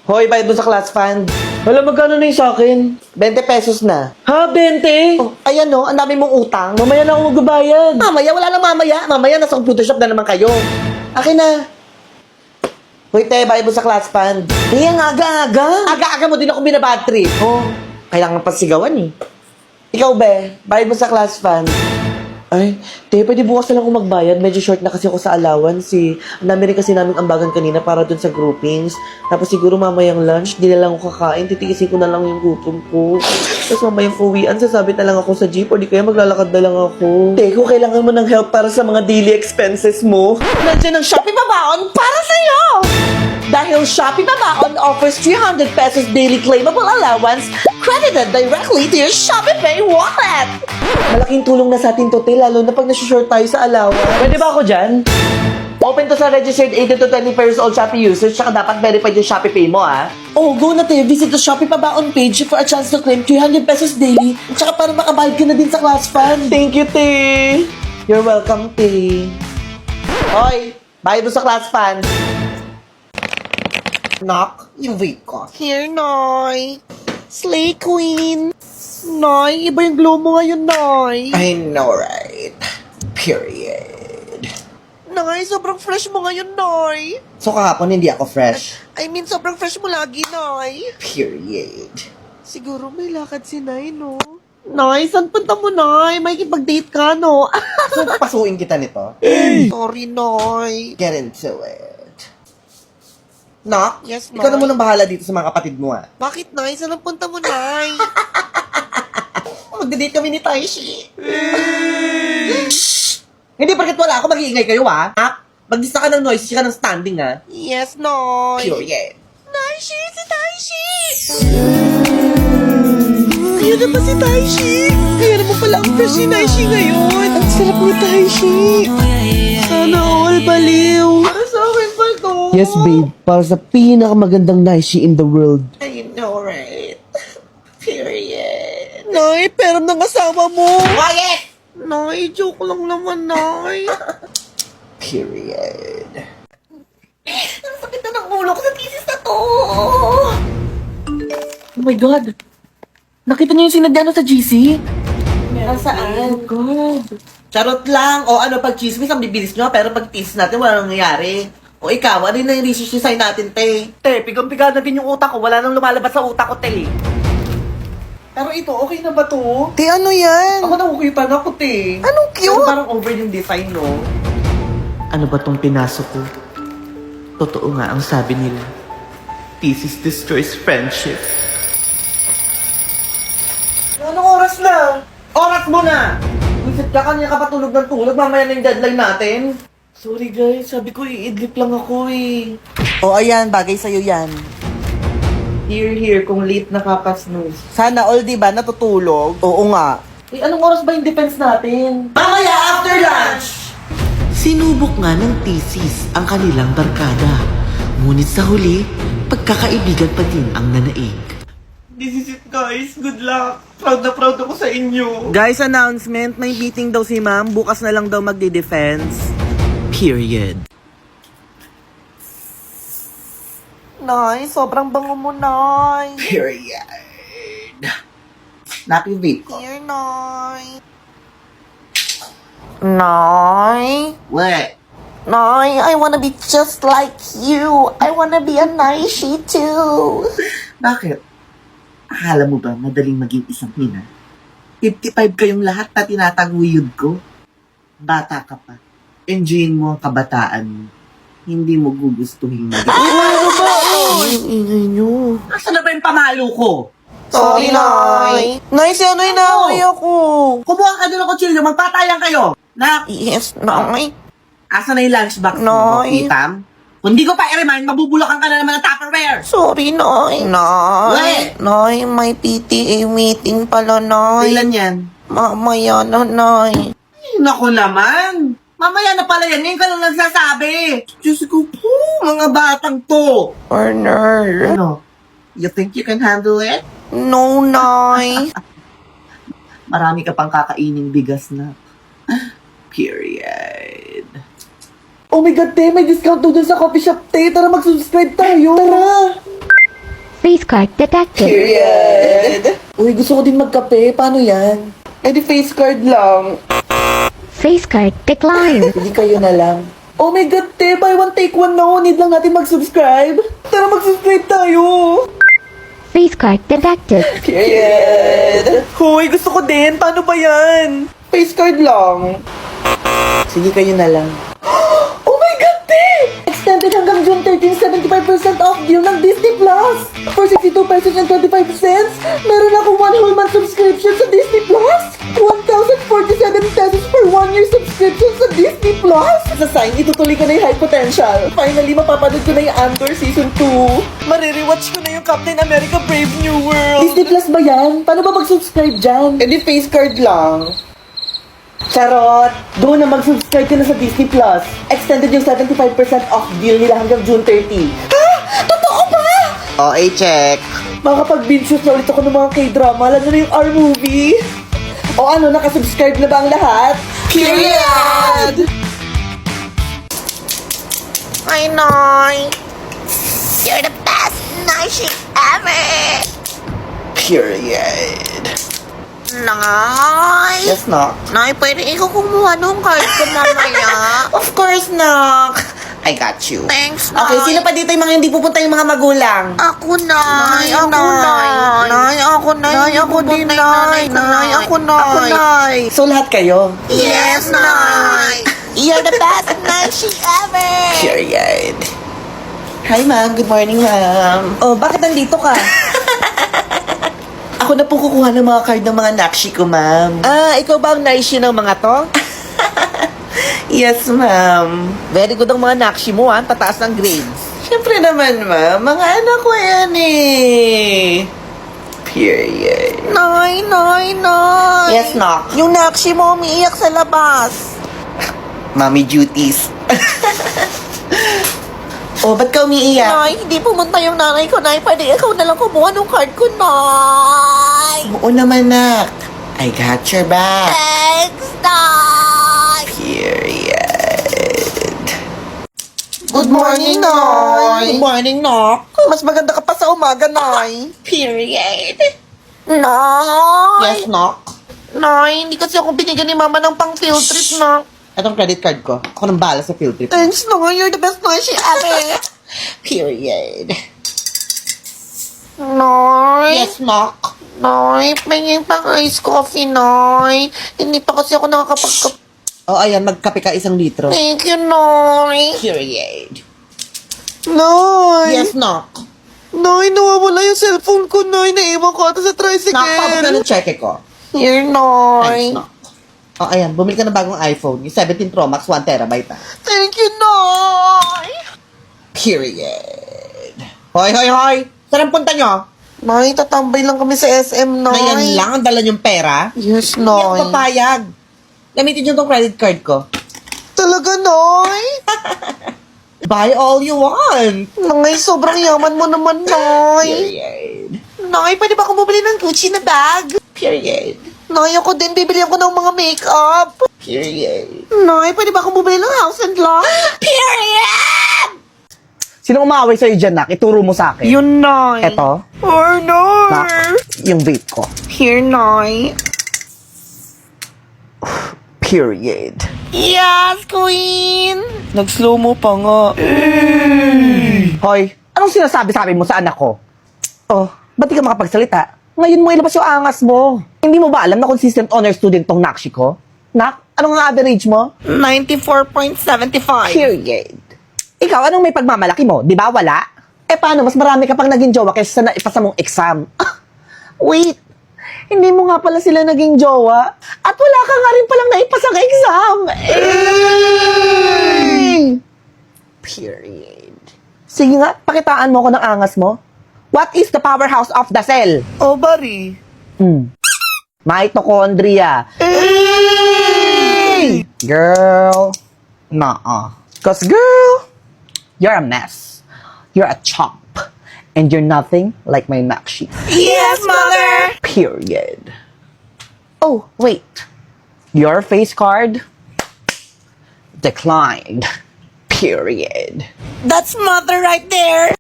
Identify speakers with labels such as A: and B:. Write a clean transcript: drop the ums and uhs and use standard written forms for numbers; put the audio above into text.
A: Hoy, bayad mo sa class fund.
B: Wala, magkano na yung sa akin?
A: 20 pesos na.
B: Ha, 20?
A: Oh, ayan no, ang dami mong utang.
B: Mamaya na ako magbabayad.
A: Mamaya, wala na mamaya. Mamaya, nasa computer shop na naman kayo. Akin na. Hoy, te, bayad mo sa class fund.
B: Eh, ang aga-aga.
A: Aga-aga mo din ako binabad trip.
B: Oh.
A: Kailangan pasigawan eh. Ikaw, be, bayad mo sa class fund.
B: Ay, te, pwede bukas na lang ako magbayad. Medyo short na kasi ako sa allowance eh. Ang dami rin kasi namin ambagan kanina para dun sa groupings. Tapos siguro mamayang lunch, di na lang ako kakain. Titikisin ko na lang yung gutom ko. Tapos mamayang uwian, sasabit na lang ako sa jeep o di kaya maglalakad na lang ako. Te, kung kailangan mo ng help para sa mga daily expenses mo,
A: Nandiyan ang Shopee Babaon para sa'yo! Dahil Shopee Babaon offers 300 pesos daily claimable allowance credited directly to your Shopee Pay wallet!
B: malaking tulong na sa atin to, te, lalo na pag nasushort tayo sa allowance. Pwede ba ako dyan?
A: Open to sa registered 18 to 24 years old Shopee users, tsaka dapat verified yung Shopee Pay mo, ah.
B: Oh, go na te. Visit the Shopee Pabaon page for a chance to claim 300 pesos daily. At saka para makabayad ka na din sa class fund.
A: Thank you, te. You're welcome, te. Hoy, bayad mo sa class fund. Knock, yung vape ko.
B: Here, Noy. Slay Queen. Noy, iba yung glow mo ngayon, Noy.
A: I know, right? Period.
B: Noy, sobrang fresh mo ngayon, Noy.
A: So kahapon hindi ako fresh?
B: I mean, sobrang fresh mo lagi, Noy.
A: Period.
B: Siguro may lakad si Nay, no? Noy, saan punta mo, Noy? May kipag-date ka, no?
A: So papasuin kita nito?
B: Sorry, Noy.
A: Get into it. Knock?
B: Yes,
A: Ikaw na
B: Noy.
A: munang bahala dito sa mga kapatid mo, ah.
B: Bakit, Noy? Saan ang punta mo, Noy?
A: Magde-date kami ni Taishi. Shh! Hindi porket wala ako, mag-iingay kayo, ah. Ha? Mag-dista ka ng noise, ka ng standing, ah.
B: Yes, Noy.
A: Period.
B: Taishi! Si Taishi! Ayun na ba si Taishi? Kaya naman pala ang fresh ni Taishi ngayon. Ang sarap ni Taishi. Sana all baliw. Para sa akin ba ito? Yes, babe. Para sa pinakamagandang Taishi in the world.
A: I know, right? Period.
B: Nay, pero ng asawa mo.
A: Quiet!
B: Nay, joke lang naman, Nay.
A: Period. Ang sakit na ng ulo ko sa thesis na to.
B: Oh my God. Nakita niyo yung sinadya sa GC?
A: Saan?
B: Oh God.
A: Charot lang. O ano, pag chismis, ang bibilis nyo. Pero pag thesis natin, wala nangyayari. O ikaw, ano na yung research design natin, te?
B: Te, pigang-piga na din yung utak ko. Wala nang lumalabas sa utak ko, te.
A: Pero ito, okay na ba to?
B: Te, ano yan?
A: Ako nakukita na ako, te.
B: Anong
A: Pero
B: cute?
A: parang over yung design, no? Ano ba tong pinasok ko? Totoo nga ang sabi nila. Thesis destroys friendship.
B: Anong oras na?
A: Oras mo na! Wisit ka, kanina ka patulog ng tulog. Mamaya na yung deadline natin.
B: Sorry guys, sabi ko iidlip lang ako eh.
A: O, ayan. Bagay sa'yo yan.
B: Here, kung late nakaka-snooze.
A: Sana all, di ba, natutulog? Oo nga.
B: Eh, anong oras ba yung defense natin?
A: Mamaya after lunch!
C: Sinubok nga ng thesis ang kanilang barkada. Ngunit sa huli, pagkakaibigan pa din ang nanaig.
A: This is it, guys. Good luck. Proud na proud ako sa inyo.
B: Guys, announcement, may meeting daw si ma'am. Bukas na lang daw magde-defense.
C: Period.
B: Nay, sobrang bango mo, Nay.
A: Period. Napi vape ko.
B: Here, Nay. Nay?
A: What?
B: Nay, I wanna be just like you. I wanna be a Naishi too.
A: Bakit? Akala mo ba madaling maging isang ina? 55 kayong lahat na tinataguyod ko. Bata ka pa. Enjoyin mo ang kabataan mo. Hindi mo gugustuhin maging...
B: Ang ingay niyo.
A: Asa na ba yung pamalo ko?
B: Sorry, Nay. Nay, si ano inaaway ako?
A: Kumuha ka doon ng kutsilyo, magpatayan kayo. Nak,
B: Yes, Nay.
A: asa na yung lunchbox mo?
B: Nay.
A: Itam? Kung di ko pa i-remind, mabubulakan ka na naman ng Tupperware.
B: Sorry, Nay. Nay. Nay, may PTA meeting pala, Nay.
A: Kailan yan?
B: Mamaya na, Nay.
A: Ay, naku naman. Mamaya na pala yan, ngayon ka lang nagsasabi. Diyos ko po, mga batang to.
B: Partner.
A: Ano? You think you can handle it?
B: No, Nay.
A: Marami ka pang kakaining bigas na. Period.
B: Oh my God, te, may discount doon sa coffee shop, te. Tara, mag-subscribe tayo. Tara.
D: Face card detected.
B: Period. Uy, gusto ko din magkape. Paano yan? Eh di face card lang.
D: Face card declined.
B: Hindi kayo na lang. Oh my God, te! Buy one, take one na. Need lang natin mag-subscribe. Tara, mag-subscribe tayo.
D: Face card detected.
B: Period. Hoy, gusto ko din. Paano ba yan? Face card lang. Sige, kayo na lang. Oh my God, te! Extended hanggang June 13, 75% off deal ng Disney Plus. For 62 pesos and 25 cents, meron ako 1 whole month subscription sa Disney Plus. 1,047 pesos for 1 year subscription sa Disney Plus. Sa sign, itutuloy ko na yung High Potential. Finally, mapapanood ko na yung Andor Season 2. Marirewatch ko na yung Captain America Brave New World. Disney Plus ba yan? Paano ba mag-subscribe dyan? Eh di face card lang. Charot! Go na mag-subscribe ka na sa Disney Plus. Extended yung 75% off deal nila hanggang June 30. Ha? Totoo ba?
C: Okay, check.
B: Makakapag-binge na ulit ako ng mga K-drama, lalo na yung R-movie. O ano, nakasubscribe na ba ang lahat? Period!
E: Ay, Noy! You're the best Noy ever!
B: Period.
E: Noy!
B: Yes, Nak?
E: Noy, pwede ikaw kumuha nung card ko mamaya.
B: Of course, Nak! I got you.
E: Thanks, Noy.
B: Okay, sino pa dito yung mga hindi pupunta yung mga magulang?
E: Ako, Noy.
B: Noy,
E: Ako, Noy. Noy, ako, Noy.
B: Noy, ako din, Noy.
E: Noy, ako, Noy.
B: Ako, Noy. So, lahat kayo?
E: Yes, Noy. You're the best Noy ever!
B: Period. Hi, ma'am. Good morning, ma'am. Oh, bakit nandito ka? Ako na po kukuha ng mga card ng mga nakshi ko, ma'am. Ah, ikaw ba ang naishi ng mga to? Yes, ma'am. Very good ang mga nakshi mo, ha? Tataas ang grades. Siyempre naman, ma'am. Mga anak ko yan, eh. Period.
E: Noy, Noy, Noy.
B: Yes, Nak.
E: Yung nakshi mo umiiyak sa labas.
B: Mommy duties. Oh, ba't ka umiiyak?
E: Noy, hindi pumunta yung nanay ko, Noy. Pwede ikaw na lang kumuha ng card ko, Noy.
B: Oo naman, Nak. I got your back.
E: Thanks, Noy.
B: Period.
E: Good morning, Noy.
B: Good morning, Nok. Mas maganda ka pa sa umaga, Noy.
E: Period. Noy.
B: Yes, Nok.
E: Noy, hindi kasi ako binigyan ni Mama ng pang field trip, no?
B: Itong credit card ko. Ako nang bahala sa field trip.
E: Thanks, Noy. You're the best Noy ever.
B: Period.
E: Noy.
B: Yes, Nok.
E: Noy, pingin pang ice coffee, Noy. Hindi pa kasi ako nakakapag...
B: Oh, ayan. Magkape ka 1 litro.
E: Thank you, Noy.
B: Period.
E: Noy.
B: Yes, Nok.
E: Noy, nawawala yung cellphone ko, Noy. Naiwan ko ata sa tricycle.
B: Nakapabot na ng cheque ko.
E: Here, Noy.
B: Thanks, Nok. Oh, ayan. Bumili ka ng bagong iPhone. Yung 17 Pro Max, 1 terabyte na.
E: Thank you, Noy.
B: Period. Hoy, hoy, hoy! Saan ang punta nyo?
E: Noy, tatambay lang kami sa SM, Noy.
B: Ngayon lang ang dala nyong pera?
E: Yes,
B: Hindi ako
E: Noy.
B: papayag. Gamitin nyo tong credit card ko.
E: Talaga, Noy?
B: Buy all you want.
E: Noy, sobrang yaman mo naman, Noy.
B: Period.
E: Noy, pwede ba akong bumili ng Gucci na bag?
B: Period.
E: Noy, ako din, bibilihan ko ng mga makeup.
B: Period.
E: Noy, pwede ba akong bumili ng house and lot? Period!
F: Sino umaway sa'yo dyan, Nak? Ituro mo sa akin.
E: Yun, Noy.
F: Eto,
E: Or, Noy.
F: Nak, yung vape ko.
E: Here, Noy.
F: Period.
E: Yes, Queen!
B: Nag-slow mo pa nga.
F: Hoy, anong sinasabi mo sa anak ko? Oh, ba't di ka makapagsalita? Ngayon mo ilabas yung angas mo. Hindi mo ba alam na consistent honor student tong Nakshi ko? Nak, anong ang average mo?
E: 94.75.
F: Period. Ikaw, anong may pagmamalaki mo? Di ba wala? Eh paano, mas marami ka pang naging jowa kaysa sa naipasa mong exam. Wait, hindi mo nga pala sila naging jowa. At wala ka nga rin palang naipasang exam.
B: Period.
F: Sige nga, pakitaan mo ko ng angas mo. What is the powerhouse of the cell?
B: Ovary.
F: Mitochondria. Girl. Nah. Cause girl, you're a mess. You're a chump. And you're nothing like my Nakshi.
E: Yes, Mother!
F: Period. Oh, wait. Your face card declined. Period.
E: That's Mother right there.